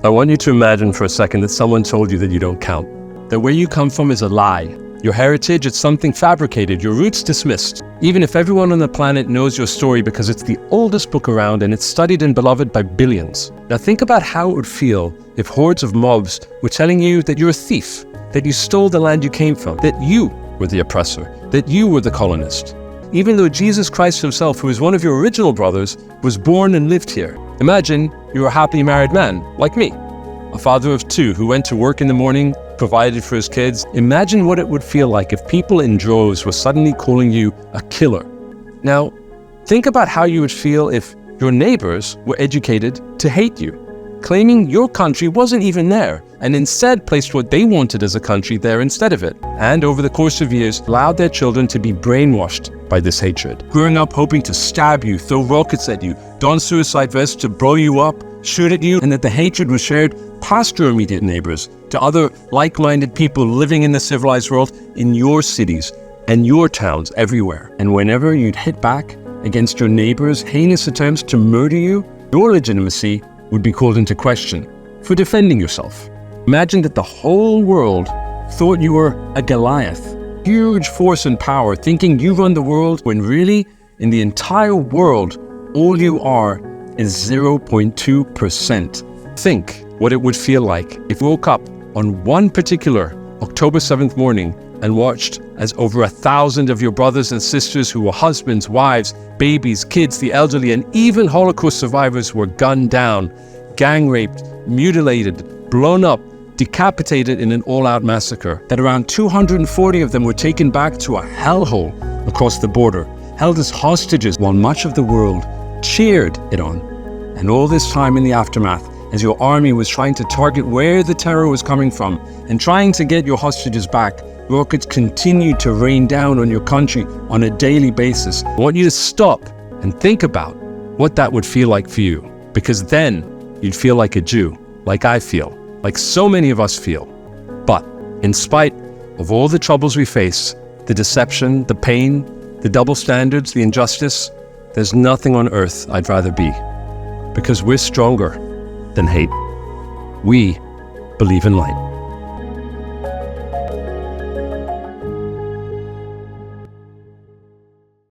I want you to imagine for a second that someone told you that you don't count, that where you come from is a lie. Your heritage, it's something fabricated, your roots dismissed. Even if everyone on the planet knows your story because it's the oldest book around and it's studied and beloved by billions. Now think about how it would feel if hordes of mobs were telling you that you're a thief, that you stole the land you came from, that you were the oppressor, that you were the colonist. Even though Jesus Christ himself, who is one of your original brothers, was born and lived here. Imagine you're a happily married man, like me, a father of two who went to work in the morning, provided for his kids. Imagine what it would feel like if people in droves were suddenly calling you a killer. Now, think about how you would feel if your neighbors were educated to hate you, claiming your country wasn't even there, and instead placed what they wanted as a country there instead of it, and over the course of years allowed their children to be brainwashed by this hatred, growing up hoping to stab you, throw rockets at you, don suicide vests to blow you up, shoot at you, and that the hatred was shared past your immediate neighbors to other like-minded people living in the civilized world in your cities and your towns everywhere. And whenever you'd hit back against your neighbors' heinous attempts to murder you, your legitimacy would be called into question for defending yourself. Imagine that the whole world thought you were a Goliath, huge force and power, thinking you run the world when really, in the entire world, all you are is 0.2%. Think what it would feel like if you woke up on one particular October 7th morning and watched as over 1,000 of your brothers and sisters who were husbands, wives, babies, kids, the elderly, and even Holocaust survivors were gunned down, gang raped, mutilated, blown up, decapitated in an all-out massacre, that around 240 of them were taken back to a hellhole across the border, held as hostages while much of the world cheered it on. And all this time in the aftermath, as your army was trying to target where the terror was coming from and trying to get your hostages back, rockets continued to rain down on your country on a daily basis. I want you to stop and think about what that would feel like for you, because then you'd feel like a Jew, like I feel, like so many of us feel. But in spite of all the troubles we face, the deception, the pain, the double standards, the injustice, there's nothing on earth I'd rather be, because we're stronger than hate. We believe in light.